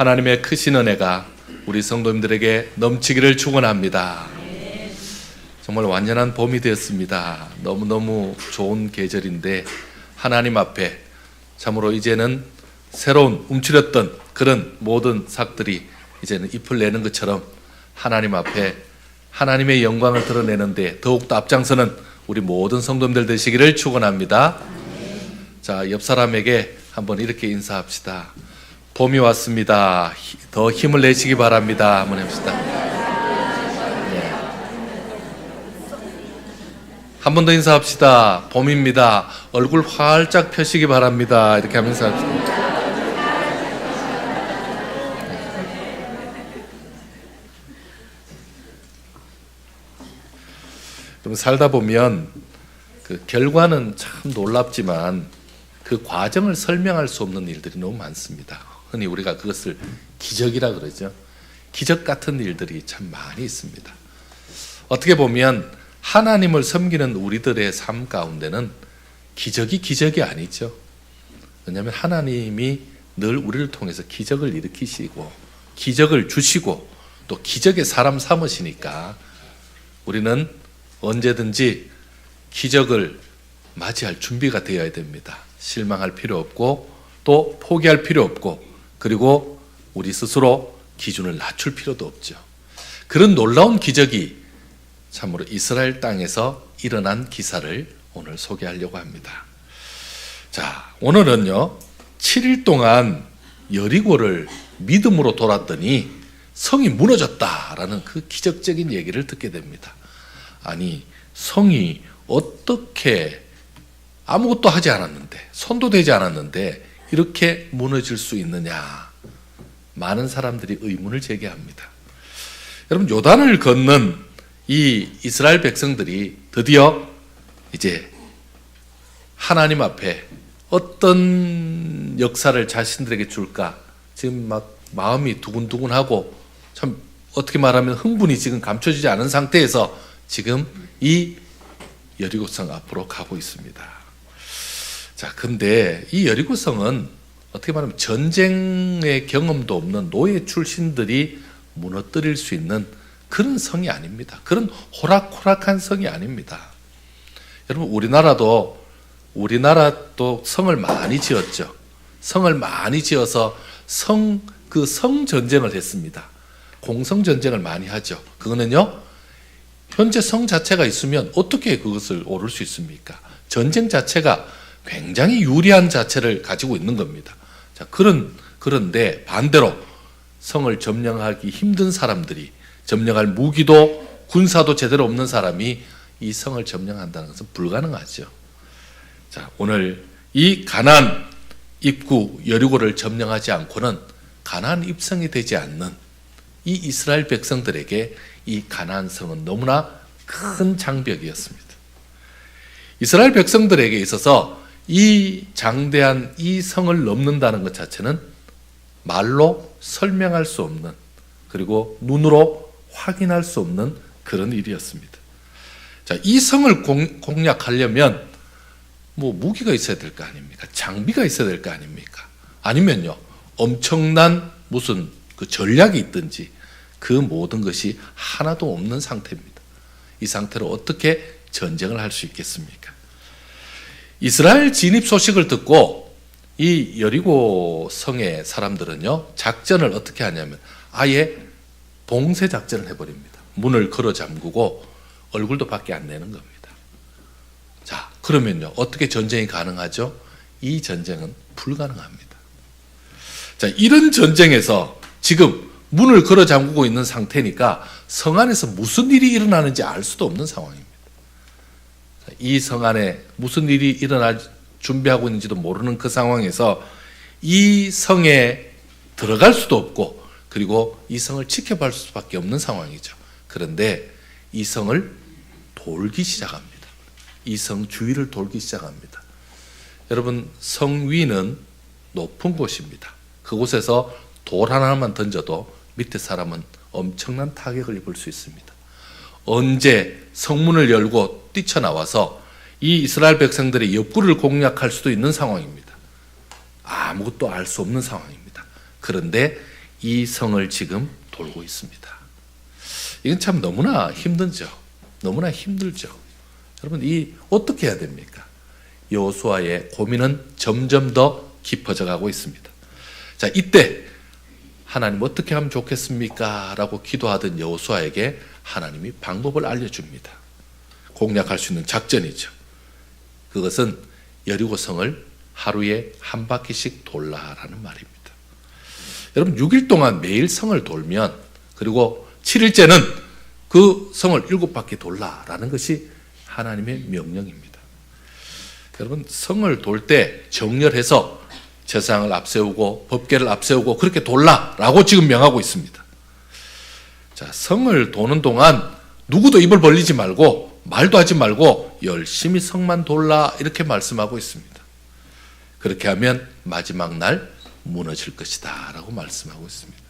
하나님의 크신 은혜가 우리 성도님들에게 넘치기를 축원합니다. 정말 완전한 봄이 되었습니다. 너무너무 좋은 계절인데 하나님 앞에 참으로 이제는 새로운 움츠렸던 그런 모든 삭들이 이제는 잎을 내는 것처럼 하나님 앞에 하나님의 영광을 드러내는데 더욱더 앞장서는 우리 모든 성도님들 되시기를 축원합니다. 자, 옆 사람에게 한번 이렇게 인사합시다. 봄이 왔습니다. 더 힘을 내시기 바랍니다. 한번 해봅시다. 네. 한 번 더 인사합시다. 봄입니다. 얼굴 활짝 펴시기 바랍니다. 이렇게 하면서 합시다. 그럼 살다 보면 그 결과는 참 놀랍지만 그 과정을 설명할 수 없는 일들이 너무 많습니다. 흔히 우리가 그것을 기적이라 그러죠. 기적 같은 일들이 참 많이 있습니다. 어떻게 보면 하나님을 섬기는 우리들의 삶 가운데는 기적이 아니죠. 왜냐하면 하나님이 늘 우리를 통해서 기적을 일으키시고 기적을 주시고 또 기적의 사람 삼으시니까 우리는 언제든지 기적을 맞이할 준비가 되어야 됩니다. 실망할 필요 없고 또 포기할 필요 없고 그리고 우리 스스로 기준을 낮출 필요도 없죠. 그런 놀라운 기적이 참으로 이스라엘 땅에서 일어난 기사를 오늘 소개하려고 합니다. 자, 오늘은요 7일 동안 여리고를 믿음으로 돌았더니 성이 무너졌다라는 그 기적적인 얘기를 듣게 됩니다. 아니, 성이 어떻게 아무것도 하지 않았는데 손도 대지 않았는데 이렇게 무너질 수 있느냐, 많은 사람들이 의문을 제기합니다. 여러분, 요단을 건넌 이 이스라엘 백성들이 드디어 이제 하나님 앞에 어떤 역사를 자신들에게 줄까 지금 막 마음이 두근두근하고 참 어떻게 말하면 흥분이 지금 감춰지지 않은 상태에서 지금 이 여리고성 앞으로 가고 있습니다. 자, 근데 이 여리고성은 어떻게 말하면 전쟁의 경험도 없는 노예 출신들이 무너뜨릴 수 있는 그런 성이 아닙니다. 그런 호락호락한 성이 아닙니다. 여러분, 우리나라도 성을 많이 지었죠. 성을 많이 지어서 성 전쟁을 했습니다. 공성 전쟁을 많이 하죠. 그거는요, 현재 성 자체가 있으면 어떻게 그것을 오를 수 있습니까? 전쟁 자체가 굉장히 유리한 자체를 가지고 있는 겁니다. 자, 그런데 반대로 성을 점령하기 힘든 사람들이, 점령할 무기도 군사도 제대로 없는 사람이 이 성을 점령한다는 것은 불가능하죠. 자, 오늘 이 가나안 입구 여리고를 점령하지 않고는 가나안 입성이 되지 않는 이 이스라엘 백성들에게 이 가나안 성은 너무나 큰 장벽이었습니다. 이스라엘 백성들에게 있어서 이 장대한 이 성을 넘는다는 것 자체는 말로 설명할 수 없는, 그리고 눈으로 확인할 수 없는 그런 일이었습니다. 자, 이 성을 공략하려면 뭐 무기가 있어야 될 거 아닙니까? 장비가 있어야 될 거 아닙니까? 아니면요, 엄청난 무슨 그 전략이 있든지 그 모든 것이 하나도 없는 상태입니다. 이 상태로 어떻게 전쟁을 할 수 있겠습니까? 이스라엘 진입 소식을 듣고 이 여리고 성의 사람들은요, 작전을 어떻게 하냐면 아예 봉쇄 작전을 해버립니다. 문을 걸어 잠그고 얼굴도 밖에 안 내는 겁니다. 자, 그러면요, 어떻게 전쟁이 가능하죠? 이 전쟁은 불가능합니다. 자, 이런 전쟁에서 지금 문을 걸어 잠그고 있는 상태니까 성 안에서 무슨 일이 일어나는지 알 수도 없는 상황입니다. 이 성 안에 무슨 일이 일어날 준비하고 있는지도 모르는 그 상황에서 이 성에 들어갈 수도 없고 그리고 이 성을 지켜볼 수밖에 없는 상황이죠. 그런데 이 성을 돌기 시작합니다. 이 성 주위를 돌기 시작합니다. 여러분, 성 위는 높은 곳입니다. 그곳에서 돌 하나만 던져도 밑에 사람은 엄청난 타격을 입을 수 있습니다. 언제 성문을 열고 뛰쳐나와서 이 이스라엘 백성들의 옆구리를 공략할 수도 있는 상황입니다. 아무것도 알 수 없는 상황입니다. 그런데 이 성을 지금 돌고 있습니다. 이건 참 너무나 힘들죠. 너무나 힘들죠. 여러분, 이 어떻게 해야 됩니까? 여호수아의 고민은 점점 더 깊어져 가고 있습니다. 자, 이때 하나님 어떻게 하면 좋겠습니까? 라고 기도하던 여호수아에게 하나님이 방법을 알려줍니다. 공략할 수 있는 작전이죠. 그것은 여리고성을 하루에 한 바퀴씩 돌라라는 말입니다. 여러분, 6일 동안 매일 성을 돌면, 그리고 7일째는 그 성을 7바퀴 돌라라는 것이 하나님의 명령입니다. 여러분, 성을 돌 때 정렬해서 제사장을 앞세우고 법궤를 앞세우고 그렇게 돌라라고 지금 명하고 있습니다. 자, 성을 도는 동안 누구도 입을 벌리지 말고 말도 하지 말고 열심히 성만 돌라 이렇게 말씀하고 있습니다. 그렇게 하면 마지막 날 무너질 것이다 라고 말씀하고 있습니다.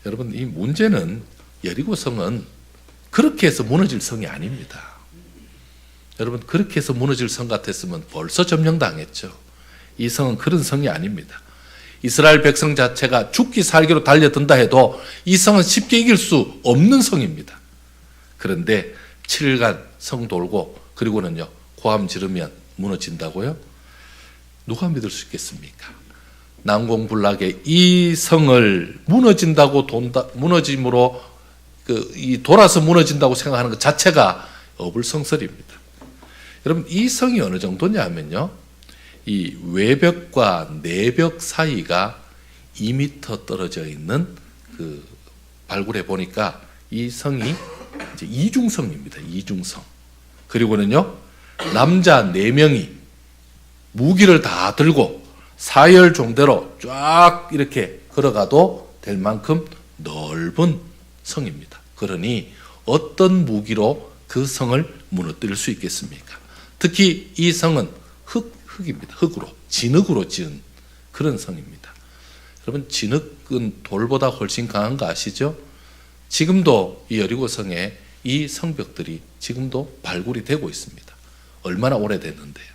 여러분, 이 문제는 여리고성은 그렇게 해서 무너질 성이 아닙니다. 여러분, 그렇게 해서 무너질 성 같았으면 벌써 점령당했죠. 이 성은 그런 성이 아닙니다. 이스라엘 백성 자체가 죽기 살기로 달려든다 해도 이 성은 쉽게 이길 수 없는 성입니다. 그런데 7일간 성 돌고 그리고는요 고함 지르면 무너진다고요? 누가 믿을 수 있겠습니까? 난공불락의 이 성을 무너진다고 무너짐으로 이 돌아서 무너진다고 생각하는 것 자체가 어불성설입니다. 여러분, 이 성이 어느 정도냐 하면요, 이 외벽과 내벽 사이가 2m 떨어져 있는 그 발굴해 보니까 이 성이 이제 이중성입니다. 이중성. 그리고는요, 남자 4명이 무기를 다 들고 사열 종대로 쫙 이렇게 걸어가도 될 만큼 넓은 성입니다. 그러니 어떤 무기로 그 성을 무너뜨릴 수 있겠습니까? 특히 이 성은 흙입니다. 흙으로, 진흙으로 지은 그런 성입니다. 여러분, 진흙은 돌보다 훨씬 강한 거 아시죠? 지금도 이 여리고성에 이 성벽들이 지금도 발굴이 되고 있습니다. 얼마나 오래됐는데요.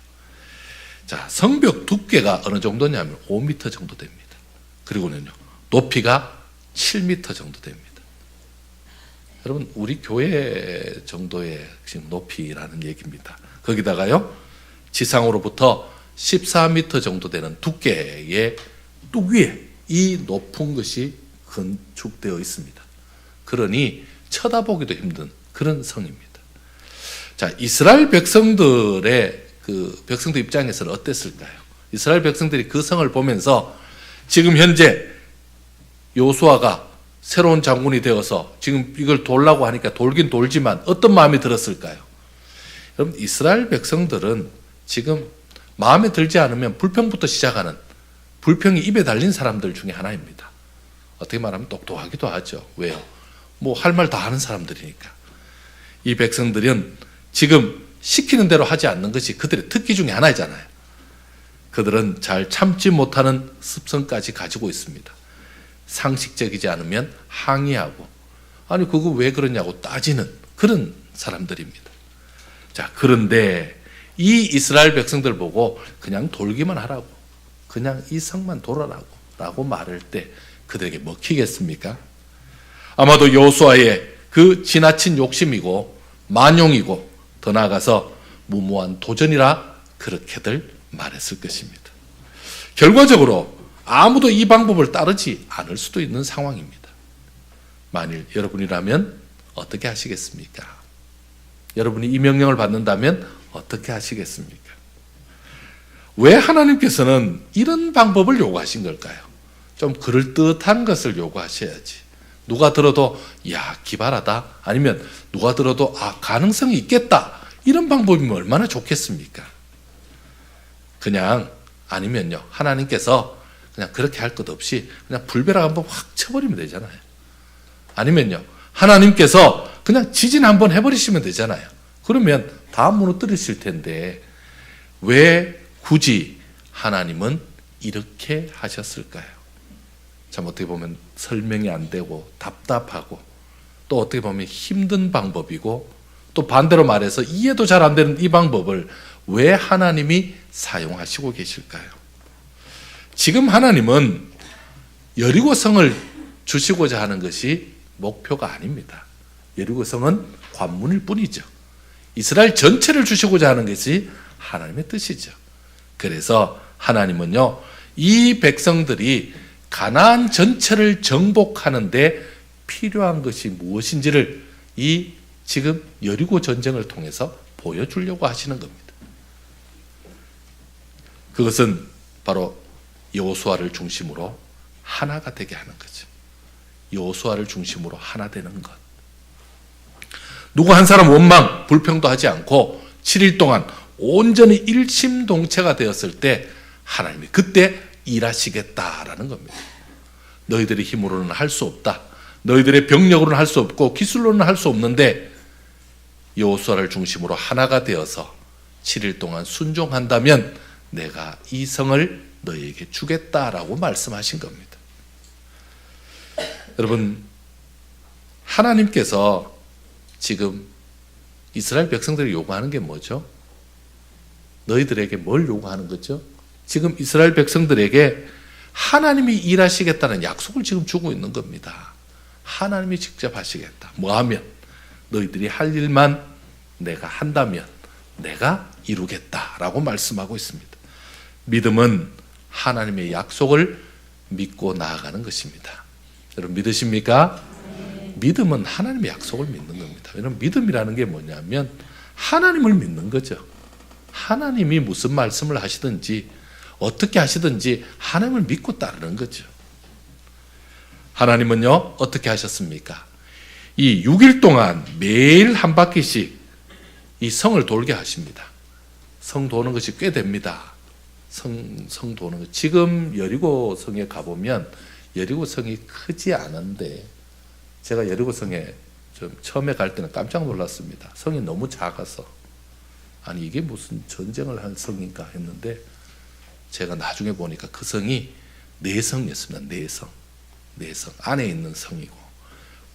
자, 성벽 두께가 어느 정도냐면 5m 정도 됩니다. 그리고는요, 높이가 7m 정도 됩니다. 여러분, 우리 교회 정도의 지금 높이라는 얘기입니다. 거기다가요, 지상으로부터 14m 정도 되는 두께의 뚝 위에 이 높은 것이 건축되어 있습니다. 그러니 쳐다보기도 힘든 그런 성입니다. 자, 이스라엘 백성들의 백성들 입장에서는 어땠을까요? 이스라엘 백성들이 그 성을 보면서 지금 현재 여호수아가 새로운 장군이 되어서 지금 이걸 돌라고 하니까 돌긴 돌지만 어떤 마음이 들었을까요? 여러분, 이스라엘 백성들은 지금 마음에 들지 않으면 불평부터 시작하는, 불평이 입에 달린 사람들 중에 하나입니다. 어떻게 말하면 똑똑하기도 하죠. 왜요? 뭐 할 말 다 하는 사람들이니까. 이 백성들은 지금 시키는 대로 하지 않는 것이 그들의 특기 중에 하나이잖아요. 그들은 잘 참지 못하는 습성까지 가지고 있습니다. 상식적이지 않으면 항의하고, 아니 그거 왜 그러냐고 따지는 그런 사람들입니다. 자, 그런데 이 이스라엘 백성들 보고 그냥 돌기만 하라고, 그냥 이 성만 돌아라고 라고 말할 때 그들에게 먹히겠습니까? 아마도 여호수아의 그 지나친 욕심이고 만용이고 더 나아가서 무모한 도전이라 그렇게들 말했을 것입니다. 결과적으로 아무도 이 방법을 따르지 않을 수도 있는 상황입니다. 만일 여러분이라면 어떻게 하시겠습니까? 여러분이 이 명령을 받는다면 어떻게 하시겠습니까? 왜 하나님께서는 이런 방법을 요구하신 걸까요? 좀 그럴듯한 것을 요구하셔야지. 누가 들어도 야, 기발하다, 아니면 누가 들어도 아, 가능성이 있겠다, 이런 방법이면 얼마나 좋겠습니까? 그냥, 아니면요, 하나님께서 그냥 그렇게 할 것 없이 그냥 불벼락 한번 확 쳐버리면 되잖아요. 아니면요, 하나님께서 그냥 지진 한번 해버리시면 되잖아요. 그러면 다 무너뜨리실 텐데 왜 굳이 하나님은 이렇게 하셨을까요? 참, 어떻게 보면 설명이 안 되고 답답하고, 또 어떻게 보면 힘든 방법이고, 또 반대로 말해서 이해도 잘 안 되는 이 방법을 왜 하나님이 사용하시고 계실까요? 지금 하나님은 여리고성을 주시고자 하는 것이 목표가 아닙니다. 여리고성은 관문일 뿐이죠. 이스라엘 전체를 주시고자 하는 것이 하나님의 뜻이죠. 그래서 하나님은요, 이 백성들이 가나안 전체를 정복하는데 필요한 것이 무엇인지를 이 지금 여리고 전쟁을 통해서 보여주려고 하시는 겁니다. 그것은 바로 여호수아를 중심으로 하나가 되게 하는 거죠. 여호수아를 중심으로 하나 되는 것. 누구 한 사람 원망, 불평도 하지 않고 7일 동안 온전히 일심동체가 되었을 때 하나님이 그때 일하시겠다라는 겁니다. 너희들의 힘으로는 할 수 없다. 너희들의 병력으로는 할 수 없고 기술로는 할 수 없는데 여호수아를 중심으로 하나가 되어서 7일 동안 순종한다면 내가 이 성을 너희에게 주겠다라고 말씀하신 겁니다. 여러분, 하나님께서 지금 이스라엘 백성들이 요구하는 게 뭐죠? 너희들에게 뭘 요구하는 거죠? 지금 이스라엘 백성들에게 하나님이 일하시겠다는 약속을 지금 주고 있는 겁니다. 하나님이 직접 하시겠다. 뭐 하면? 너희들이 할 일만 내가 한다면 내가 이루겠다라고 말씀하고 있습니다. 믿음은 하나님의 약속을 믿고 나아가는 것입니다. 여러분 믿으십니까? 믿음은 하나님의 약속을 믿는 겁니다. 왜냐하면 믿음이라는 게 뭐냐면 하나님을 믿는 거죠. 하나님이 무슨 말씀을 하시든지 어떻게 하시든지 하나님을 믿고 따르는 거죠. 하나님은요, 어떻게 하셨습니까? 이 6일 동안 매일 한 바퀴씩 이 성을 돌게 하십니다. 성 도는 것이 꽤 됩니다. 성 도는 것. 지금 여리고 성에 가보면 여리고 성이 크지 않은데 제가 여리고 성에 좀 처음에 갈 때는 깜짝 놀랐습니다. 성이 너무 작아서 아니 이게 무슨 전쟁을 한 성인가 했는데 제가 나중에 보니까 그 성이 내성이었습니다. 내성 안에 있는 성이고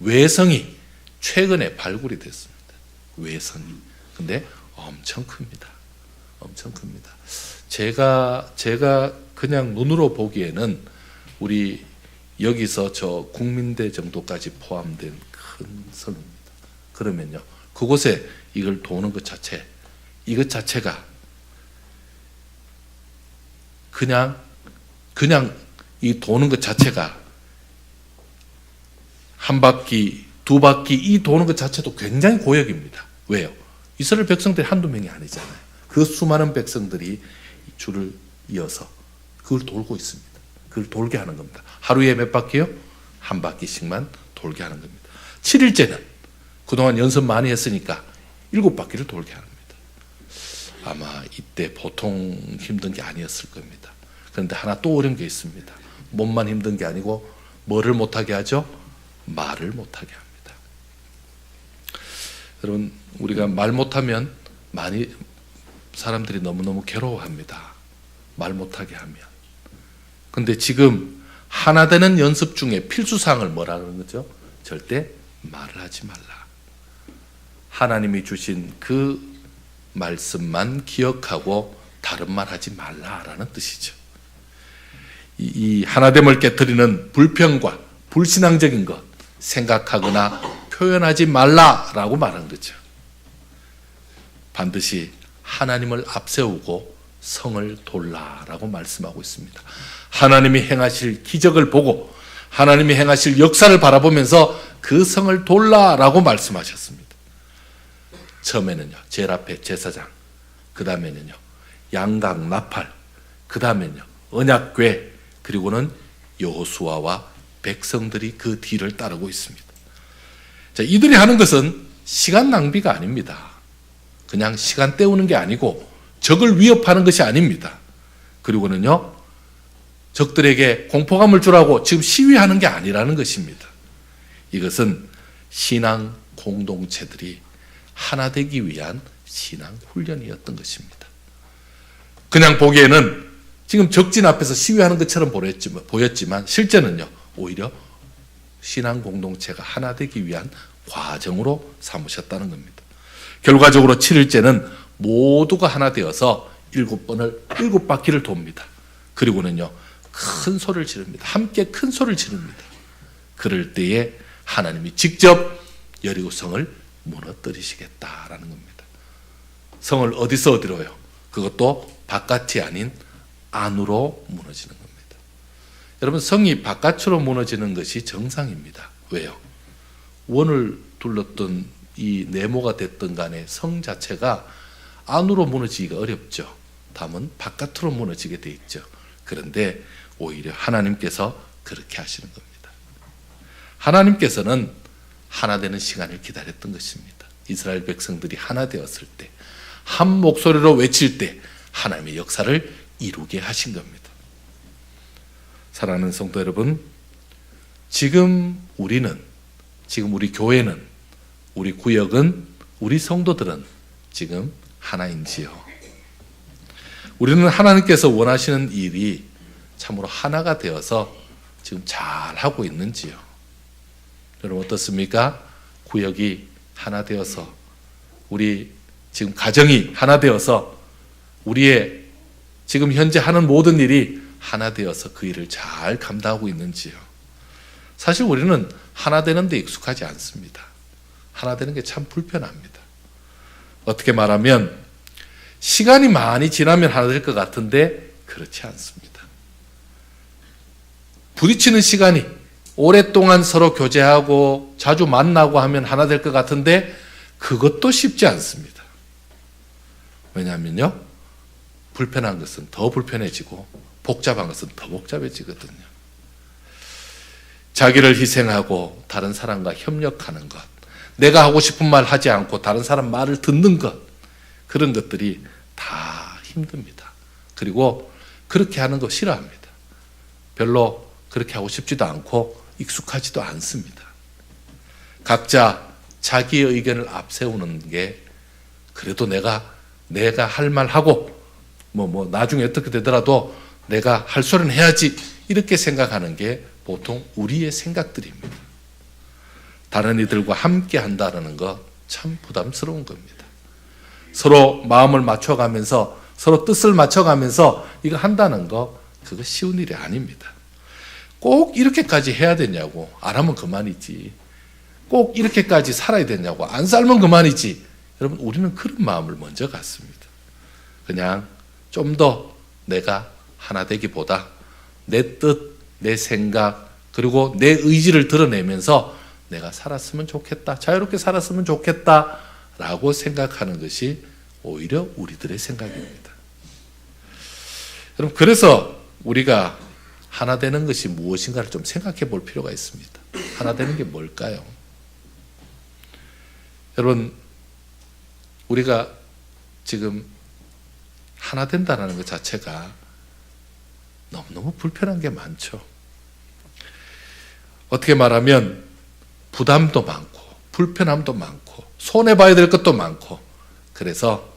외성이 최근에 발굴이 됐습니다. 외성이. 근데 엄청 큽니다. 엄청 큽니다. 제가 그냥 눈으로 보기에는 우리 여기서 저 국민대 정도까지 포함된 큰 성입니다. 그러면요, 그곳에 이걸 도는 것 자체, 이것 자체가 그냥 이 도는 것 자체가 한 바퀴, 두 바퀴 이 도는 것 자체도 굉장히 고역입니다. 왜요? 이스라엘 백성들이 한두 명이 아니잖아요. 그 수많은 백성들이 줄을 이어서 그걸 돌고 있습니다. 그걸 돌게 하는 겁니다. 하루에 몇 바퀴요? 한 바퀴씩만 돌게 하는 겁니다. 7일째는 그동안 연습 많이 했으니까 7바퀴를 돌게 하는 겁니다. 아마 이때 보통 힘든 게 아니었을 겁니다. 그런데 하나 또 어려운 게 있습니다. 몸만 힘든 게 아니고 뭐를 못하게 하죠? 말을 못하게 합니다. 여러분, 우리가 말 못하면 많이 사람들이 너무너무 괴로워합니다. 말 못하게 하면. 근데 지금 하나 되는 연습 중에 필수사항을 뭐라는 거죠? 절대 말을 하지 말라. 하나님이 주신 그 말씀만 기억하고 다른 말 하지 말라라는 뜻이죠. 이 하나됨을 깨트리는 불평과 불신앙적인 것 생각하거나 표현하지 말라라고 말한 거죠. 반드시 하나님을 앞세우고 성을 돌라라고 말씀하고 있습니다. 하나님이 행하실 기적을 보고 하나님이 행하실 역사를 바라보면서 그 성을 돌라라고 말씀하셨습니다. 처음에는요, 제일 앞에 제사장, 그 다음에는요 양각 나팔, 그 다음에는요 언약궤, 그리고는 여호수아와 백성들이 그 뒤를 따르고 있습니다. 자, 이들이 하는 것은 시간 낭비가 아닙니다. 그냥 시간 때우는 게 아니고 적을 위협하는 것이 아닙니다. 그리고는요, 적들에게 공포감을 주라고 지금 시위하는 게 아니라는 것입니다. 이것은 신앙 공동체들이 하나 되기 위한 신앙 훈련이었던 것입니다. 그냥 보기에는 지금 적진 앞에서 시위하는 것처럼 보였지만 실제는요, 오히려 신앙 공동체가 하나 되기 위한 과정으로 삼으셨다는 겁니다. 결과적으로 7일째는 모두가 하나 되어서 7바퀴를 돕니다. 그리고는요, 큰 소리를 지릅니다. 함께 큰 소리를 지릅니다. 그럴 때에 하나님이 직접 여리고성을 무너뜨리시겠다라는 겁니다. 성을 어디서 어디로요? 그것도 바깥이 아닌 안으로 무너지는 겁니다. 여러분, 성이 바깥으로 무너지는 것이 정상입니다. 왜요? 원을 둘렀던 이 네모가 됐던 간에 성 자체가 안으로 무너지기가 어렵죠. 다만 바깥으로 무너지게 돼 있죠. 그런데 오히려 하나님께서 그렇게 하시는 겁니다. 하나님께서는 하나 되는 시간을 기다렸던 것입니다. 이스라엘 백성들이 하나 되었을 때, 한 목소리로 외칠 때 하나님의 역사를 이루게 하신 겁니다. 사랑하는 성도 여러분, 지금 우리 교회는, 우리 구역은, 우리 성도들은 지금 하나인지요? 우리는 하나님께서 원하시는 일이 참으로 하나가 되어서 지금 잘 하고 있는지요? 여러분 어떻습니까? 구역이 하나 되어서, 우리 지금 가정이 하나 되어서, 우리의 지금 현재 하는 모든 일이 하나 되어서 그 일을 잘 감당하고 있는지요? 사실 우리는 하나 되는 데 익숙하지 않습니다. 하나 되는 게 참 불편합니다. 어떻게 말하면 시간이 많이 지나면 하나 될 것 같은데 그렇지 않습니다. 부딪히는 시간이 오랫동안 서로 교제하고 자주 만나고 하면 하나 될 것 같은데 그것도 쉽지 않습니다. 왜냐하면요, 불편한 것은 더 불편해지고 복잡한 것은 더 복잡해지거든요. 자기를 희생하고 다른 사람과 협력하는 것, 내가 하고 싶은 말 하지 않고 다른 사람 말을 듣는 것, 그런 것들이 다 힘듭니다. 그리고 그렇게 하는 거 싫어합니다. 별로 그렇게 하고 싶지도 않고 익숙하지도 않습니다. 각자 자기의 의견을 앞세우는 게, 그래도 내가 할 말 하고 나중에 어떻게 되더라도 내가 할 소리는 해야지, 이렇게 생각하는 게 보통 우리의 생각들입니다. 다른 이들과 함께 한다는 거 참 부담스러운 겁니다. 서로 마음을 맞춰가면서, 서로 뜻을 맞춰가면서 이거 한다는 거, 그거 쉬운 일이 아닙니다. 꼭 이렇게까지 해야 되냐고, 안 하면 그만이지. 꼭 이렇게까지 살아야 되냐고, 안 살면 그만이지. 여러분, 우리는 그런 마음을 먼저 갖습니다. 그냥 좀 더 내가 하나 되기보다 내 뜻, 내 생각, 그리고 내 의지를 드러내면서 내가 살았으면 좋겠다, 자유롭게 살았으면 좋겠다 라고 생각하는 것이 오히려 우리들의 생각입니다. 여러분, 그래서 우리가 하나 되는 것이 무엇인가를 좀 생각해 볼 필요가 있습니다. 하나 되는 게 뭘까요? 여러분, 우리가 지금 하나 된다는 것 자체가 너무너무 불편한 게 많죠. 어떻게 말하면 부담도 많고 불편함도 많고 손해봐야 될 것도 많고, 그래서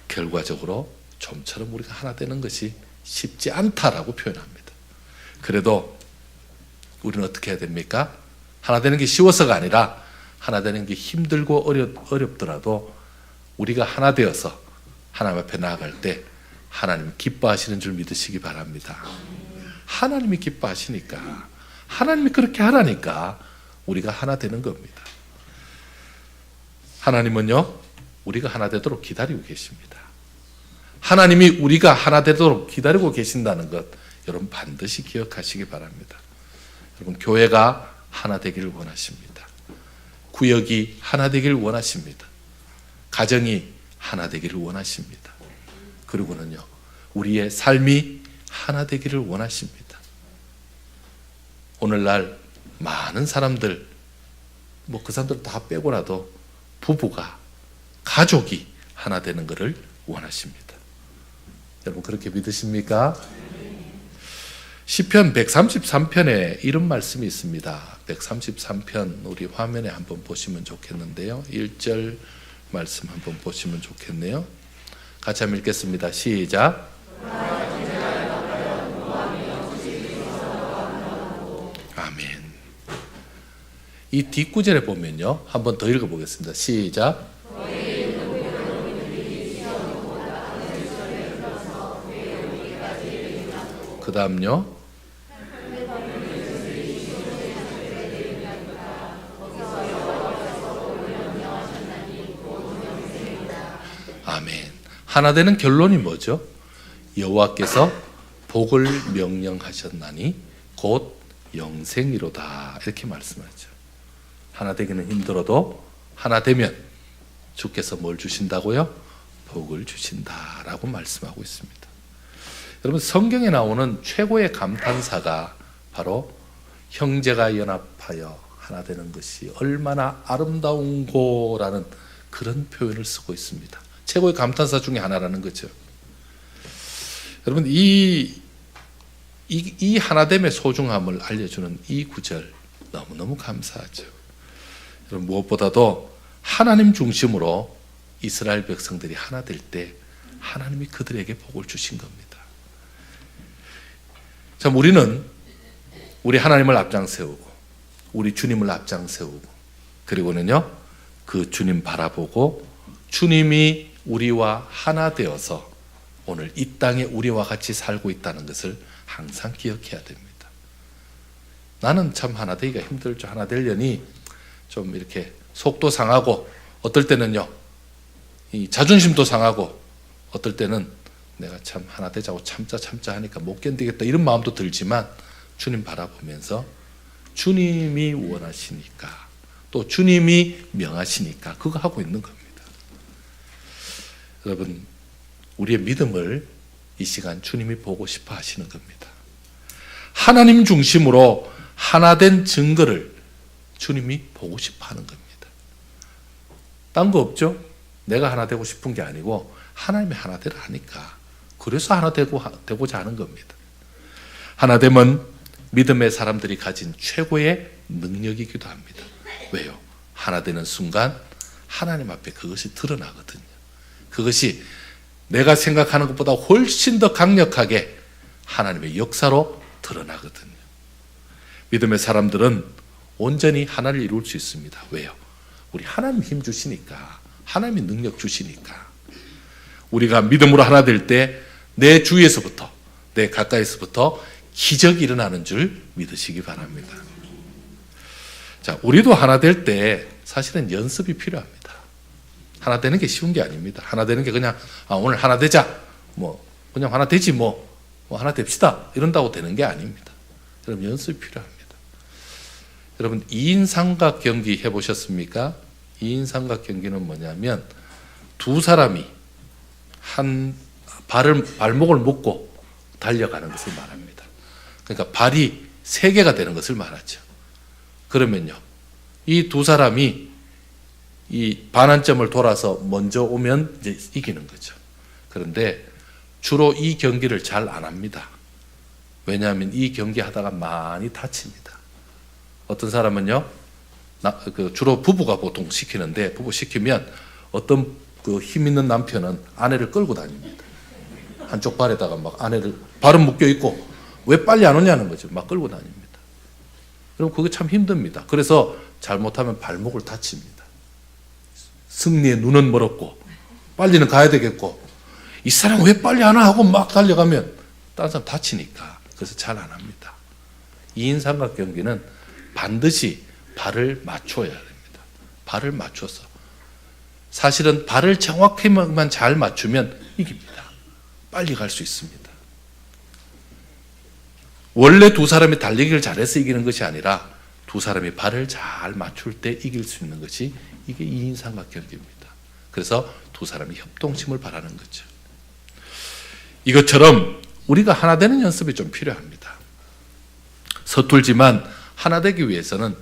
결과적으로 좀처럼 우리가 하나 되는 것이 쉽지 않다라고 표현합니다. 그래도 우리는 어떻게 해야 됩니까? 하나 되는 게 쉬워서가 아니라 하나 되는 게 힘들고 어렵더라도 우리가 하나 되어서 하나님 앞에 나아갈 때 하나님 기뻐하시는 줄 믿으시기 바랍니다. 하나님이 기뻐하시니까, 하나님이 그렇게 하라니까 우리가 하나 되는 겁니다. 하나님은요, 우리가 하나 되도록 기다리고 계십니다. 하나님이 우리가 하나 되도록 기다리고 계신다는 것, 여러분 반드시 기억하시기 바랍니다. 여러분, 교회가 하나 되기를 원하십니다. 구역이 하나 되기를 원하십니다. 가정이 하나 되기를 원하십니다. 그리고는요, 우리의 삶이 하나 되기를 원하십니다. 오늘날 많은 사람들, 그 사람들 다 빼고라도 부부가, 가족이 하나 되는 것을 원하십니다. 여러분 그렇게 믿으십니까? 시편 133편에 이런 말씀이 있습니다. 133편 우리 화면에 한번 보시면 좋겠는데요. 1절 말씀 한번 보시면 좋겠네요. 같이 한번 읽겠습니다. 시작. 아멘. 이 뒷구절에 보면요, 한번 더 읽어보겠습니다. 시작. 그 다음요. 아멘. 하나 되는 결론이 뭐죠? 여호와께서 복을 명령하셨나니 곧 영생이로다, 이렇게 말씀하죠. 하나 되기는 힘들어도 하나 되면 주께서 뭘 주신다고요? 복을 주신다라고 말씀하고 있습니다. 여러분, 성경에 나오는 최고의 감탄사가 바로 형제가 연합하여 하나 되는 것이 얼마나 아름다운고라는 그런 표현을 쓰고 있습니다. 최고의 감탄사 중에 하나라는 거죠. 여러분, 이 하나됨의 소중함을 알려주는 이 구절 너무너무 감사하죠. 여러분, 무엇보다도 하나님 중심으로 이스라엘 백성들이 하나 될 때 하나님이 그들에게 복을 주신 겁니다. 참, 우리는 우리 하나님을 앞장 세우고 우리 주님을 앞장 세우고 그리고는요, 그 주님 바라보고 주님이 우리와 하나 되어서 오늘 이 땅에 우리와 같이 살고 있다는 것을 항상 기억해야 됩니다. 나는 참 하나 되기가 힘들죠. 하나 되려니 좀 이렇게 속도 상하고, 어떨 때는요 이 자존심도 상하고, 어떨 때는 내가 참 하나 되자고 참자 하니까 못 견디겠다, 이런 마음도 들지만 주님 바라보면서 주님이 원하시니까, 또 주님이 명하시니까 그거 하고 있는 겁니다. 여러분, 우리의 믿음을 이 시간 주님이 보고 싶어 하시는 겁니다. 하나님 중심으로 하나된 증거를 주님이 보고 싶어 하는 겁니다. 딴 거 없죠? 내가 하나 되고 싶은 게 아니고 하나님이 하나 되라 하니까, 그래서 하나 되고자 하는 겁니다. 하나됨은 믿음의 사람들이 가진 최고의 능력이기도 합니다. 왜요? 하나 되는 순간 하나님 앞에 그것이 드러나거든요. 그것이 내가 생각하는 것보다 훨씬 더 강력하게 하나님의 역사로 드러나거든요. 믿음의 사람들은 온전히 하나를 이룰 수 있습니다. 왜요? 우리 하나님 힘 주시니까, 하나님이 능력 주시니까. 우리가 믿음으로 하나 될 때 내 주위에서부터, 내 가까이서부터 기적이 일어나는 줄 믿으시기 바랍니다. 자, 우리도 하나 될 때 사실은 연습이 필요합니다. 하나 되는 게 쉬운 게 아닙니다. 하나 되는 게 그냥 오늘 하나 되자, 그냥 하나 되지 하나 됩시다, 이런다고 되는 게 아닙니다. 여러분, 연습이 필요합니다. 여러분, 2인 삼각 경기 해보셨습니까? 2인 삼각 경기는 뭐냐면 두 사람이 발목을 묶고 달려가는 것을 말합니다. 그러니까 발이 3개가 되는 것을 말하죠. 그러면요, 이 두 사람이 이 반환점을 돌아서 먼저 오면 이제 이기는 거죠. 그런데 주로 이 경기를 잘 안 합니다. 왜냐하면 이 경기 하다가 많이 다칩니다. 어떤 사람은요, 주로 부부가 보통 시키는데, 부부 시키면 어떤 그 힘 있는 남편은 아내를 끌고 다닙니다. 한쪽 발에다가 막 발은 묶여 있고 왜 빨리 안 오냐는 거죠. 막 끌고 다닙니다. 그럼 그게 참 힘듭니다. 그래서 잘못하면 발목을 다칩니다. 승리의 눈은 멀었고 빨리는 가야 되겠고, 이 사람 왜 빨리 안 와 하고 막 달려가면 다른 사람 다치니까, 그래서 잘 안 합니다. 2인 삼각 경기는 반드시 발을 맞춰야 됩니다. 발을 맞춰서, 사실은 발을 정확히만 잘 맞추면 이깁니다. 빨리 갈 수 있습니다. 원래 두 사람이 달리기를 잘해서 이기는 것이 아니라 두 사람이 발을 잘 맞출 때 이길 수 있는 것이, 이게 2인 삼각 경기입니다. 그래서 두 사람이 협동심을 바라는 거죠. 이것처럼 우리가 하나 되는 연습이 좀 필요합니다. 서툴지만 하나 되기 위해서는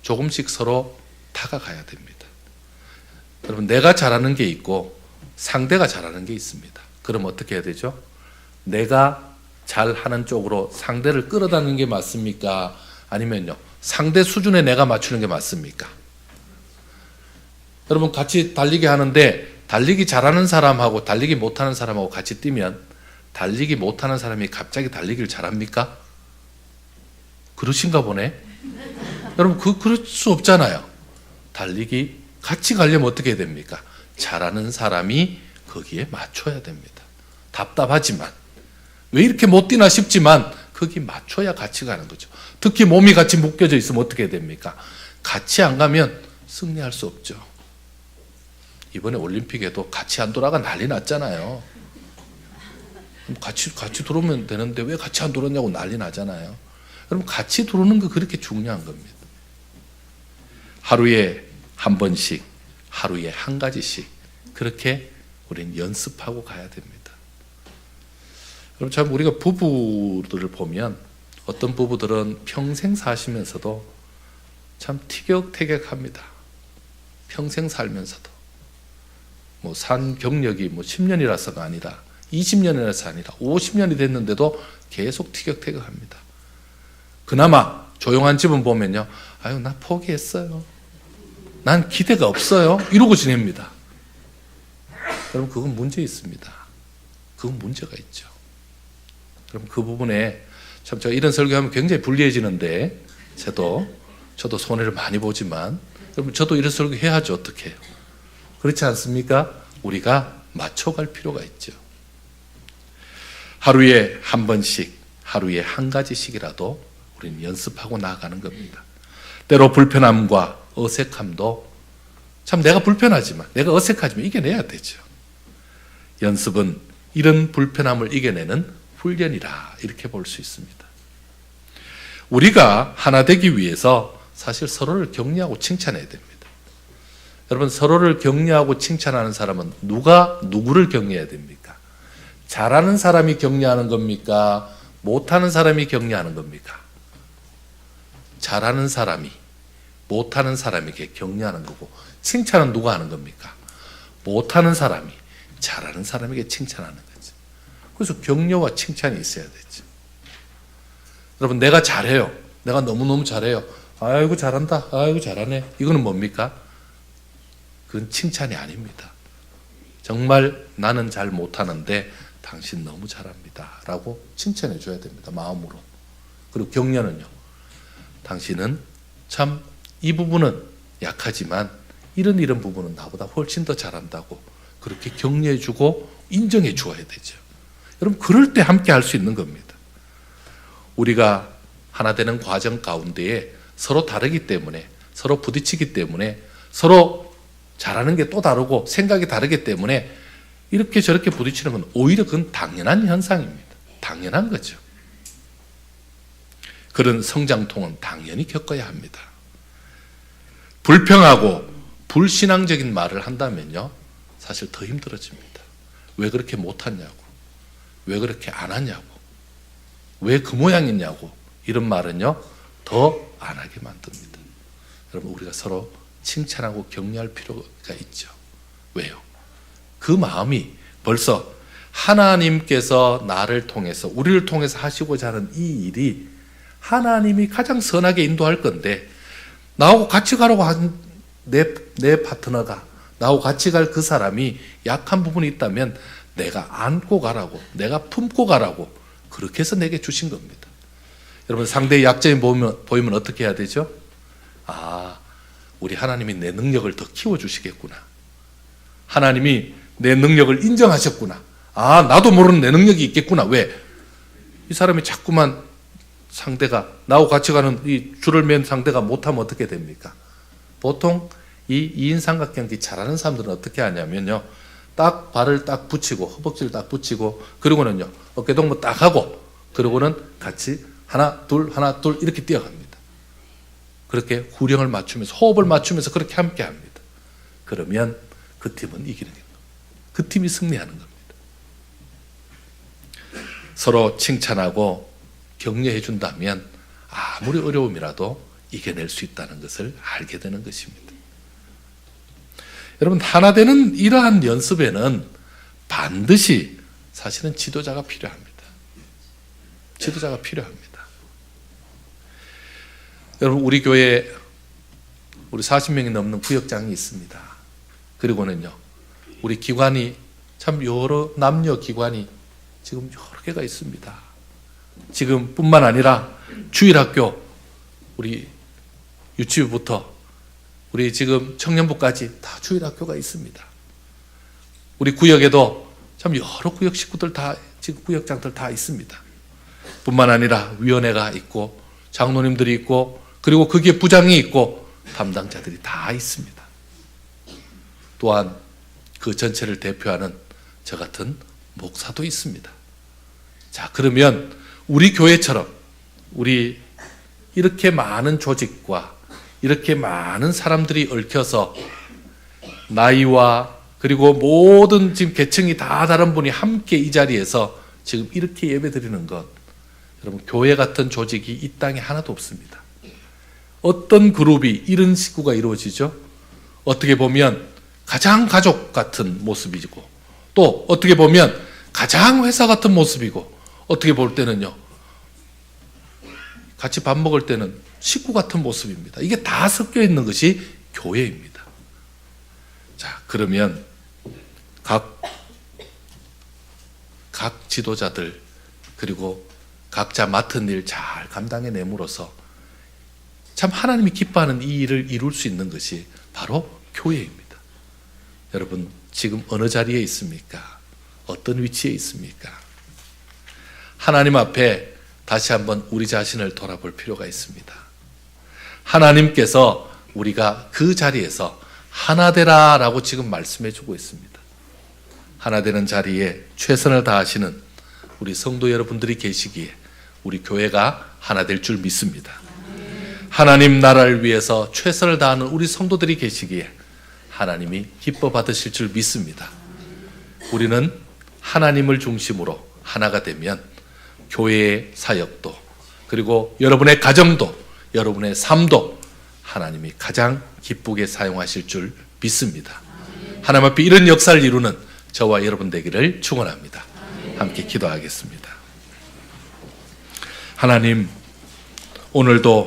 조금씩 서로 다가가야 됩니다. 여러분, 내가 잘하는 게 있고 상대가 잘하는 게 있습니다. 그럼 어떻게 해야 되죠? 내가 잘하는 쪽으로 상대를 끌어다니는 게 맞습니까? 아니면요, 상대 수준에 내가 맞추는 게 맞습니까? 여러분, 같이 달리기 하는데 달리기 잘하는 사람하고 달리기 못하는 사람하고 같이 뛰면 달리기 못하는 사람이 갑자기 달리기를 잘합니까? 그러신가 보네. 여러분, 그럴 수 없잖아요. 달리기 같이 가려면 어떻게 해야 됩니까? 잘하는 사람이 거기에 맞춰야 됩니다. 답답하지만, 왜 이렇게 못 뛰나 싶지만 거기 맞춰야 같이 가는 거죠. 특히 몸이 같이 묶여져 있으면 어떻게 해야 됩니까? 같이 안 가면 승리할 수 없죠. 이번에 올림픽에도 같이 안 돌아가 난리 났잖아요. 같이 들어오면 되는데 왜 같이 안 돌았냐고 난리 나잖아요. 여러분, 같이 들어오는 거 그렇게 중요한 겁니다. 하루에 한 번씩, 하루에 한 가지씩 그렇게 우리는 연습하고 가야 됩니다. 그럼 참 우리가 부부들을 보면 어떤 부부들은 평생 사시면서도 참 티격태격합니다. 평생 살면서도 산 경력이 10년이라서가 아니라 20년이라서 아니라 50년이 됐는데도 계속 티격태격합니다. 그나마 조용한 집은 보면요, 아유 나 포기했어요. 난 기대가 없어요. 이러고 지냅니다. 여러분, 그건 문제 있습니다. 그건 문제가 있죠. 그럼 그 부분에 참 제가 이런 설교하면 굉장히 불리해지는데 저도 손해를 많이 보지만 여러분, 저도 이런 설교 해야죠. 어떻게 해요? 그렇지 않습니까? 우리가 맞춰갈 필요가 있죠. 하루에 한 번씩, 하루에 한 가지씩이라도 우리는 연습하고 나아가는 겁니다. 때로 불편함과 어색함도 참 내가 불편하지만, 내가 어색하지만 이겨내야 되죠. 연습은 이런 불편함을 이겨내는 훈련이라 이렇게 볼 수 있습니다. 우리가 하나 되기 위해서 사실 서로를 격려하고 칭찬해야 됩니다. 여러분, 서로를 격려하고 칭찬하는 사람은 누가 누구를 격려해야 됩니까? 잘하는 사람이 격려하는 겁니까? 못하는 사람이 격려하는 겁니까? 잘하는 사람이 못하는 사람에게 격려하는 거고, 칭찬은 누가 하는 겁니까? 못하는 사람이 잘하는 사람에게 칭찬하는 거죠. 그래서 격려와 칭찬이 있어야 되죠. 여러분, 내가 잘해요. 내가 너무너무 잘해요. 아이고 잘한다. 아이고 잘하네. 이거는 뭡니까? 그건 칭찬이 아닙니다. 정말 나는 잘 못하는데 당신 너무 잘합니다 라고 칭찬해 줘야 됩니다. 마음으로. 그리고 격려는요, 당신은 참 이 부분은 약하지만 이런 부분은 나보다 훨씬 더 잘한다고 그렇게 격려해 주고 인정해 주어야 되죠. 여러분, 그럴 때 함께 할 수 있는 겁니다. 우리가 하나 되는 과정 가운데에 서로 다르기 때문에, 서로 부딪히기 때문에, 서로 잘하는 게 또 다르고 생각이 다르기 때문에 이렇게 저렇게 부딪히는 건 오히려 그건 당연한 현상입니다. 당연한 거죠. 그런 성장통은 당연히 겪어야 합니다. 불평하고 불신앙적인 말을 한다면요, 사실 더 힘들어집니다. 왜 그렇게 못하냐고, 왜 그렇게 안 하냐고, 왜 그 모양이냐고, 이런 말은요 더 안 하게 만듭니다. 여러분, 우리가 서로 칭찬하고 격려할 필요가 있죠. 왜요? 그 마음이 벌써 하나님께서 나를 통해서, 우리를 통해서 하시고자 하는 이 일이 하나님이 가장 선하게 인도할 건데, 나하고 같이 가라고 한 내 파트너가, 나하고 같이 갈 그 사람이 약한 부분이 있다면 내가 안고 가라고, 내가 품고 가라고 그렇게 해서 내게 주신 겁니다. 여러분, 상대의 약점이 보이면 어떻게 해야 되죠? 아, 우리 하나님이 내 능력을 더 키워주시겠구나. 하나님이 내 능력을 인정하셨구나. 아, 나도 모르는 내 능력이 있겠구나. 왜? 이 사람이 자꾸만 상대가, 나하고 같이 가는 이 줄을 맨 상대가 못하면 어떻게 됩니까? 보통 이 2인 삼각경기 잘하는 사람들은 어떻게 하냐면요, 딱 발을 딱 붙이고, 허벅지를 딱 붙이고, 그리고는요 어깨 동무 딱 하고, 그리고는 같이 하나 둘 이렇게 뛰어갑니다. 그렇게 후령을 맞추면서, 호흡을 맞추면서 그렇게 함께 합니다. 그러면 그 팀은 이기는 겁니다. 그 팀이 승리하는 겁니다. 서로 칭찬하고 격려해 준다면 아무리 어려움이라도 이겨낼 수 있다는 것을 알게 되는 것입니다. 여러분, 하나 되는 이러한 연습에는 반드시 사실은 지도자가 필요합니다. 지도자가 필요합니다. 여러분, 우리 교회에 우리 40명이 넘는 구역장이 있습니다. 그리고는요, 우리 기관이 참 여러 남녀 기관이 지금 여러 개가 있습니다. 지금 뿐만 아니라 주일학교, 우리 유치부부터 우리 지금 청년부까지 다 주일학교가 있습니다. 우리 구역에도 참 여러 구역 식구들 다, 지금 구역장들 다 있습니다. 뿐만 아니라 위원회가 있고 장로님들이 있고, 그리고 거기에 부장이 있고 담당자들이 다 있습니다. 또한 그 전체를 대표하는 저 같은 목사도 있습니다. 자, 그러면 우리 교회처럼 우리 이렇게 많은 조직과 이렇게 많은 사람들이 얽혀서 나이와 그리고 모든 지금 계층이 다 다른 분이 함께 이 자리에서 지금 이렇게 예배드리는 것, 여러분 교회 같은 조직이 이 땅에 하나도 없습니다. 어떤 그룹이 이런 식구가 이루어지죠? 어떻게 보면 가장 가족 같은 모습이고, 또 어떻게 보면 가장 회사 같은 모습이고, 어떻게 볼 때는요 같이 밥 먹을 때는 식구 같은 모습입니다. 이게 다 섞여 있는 것이 교회입니다. 자, 그러면 각 지도자들 그리고 각자 맡은 일 잘 감당해 내므로써 참 하나님이 기뻐하는 이 일을 이룰 수 있는 것이 바로 교회입니다. 여러분 지금 어느 자리에 있습니까? 어떤 위치에 있습니까? 하나님 앞에 다시 한번 우리 자신을 돌아볼 필요가 있습니다. 하나님께서 우리가 그 자리에서 하나 되라라고 지금 말씀해 주고 있습니다. 하나 되는 자리에 최선을 다하시는 우리 성도 여러분들이 계시기에 우리 교회가 하나 될 줄 믿습니다. 하나님 나라를 위해서 최선을 다하는 우리 성도들이 계시기에 하나님이 기뻐 받으실 줄 믿습니다. 우리는 하나님을 중심으로 하나가 되면 교회의 사역도 그리고 여러분의 가정도 여러분의 삶도 하나님이 가장 기쁘게 사용하실 줄 믿습니다. 하나님 앞에 이런 역사를 이루는 저와 여러분 되기를 축원합니다. 함께 기도하겠습니다. 하나님, 오늘도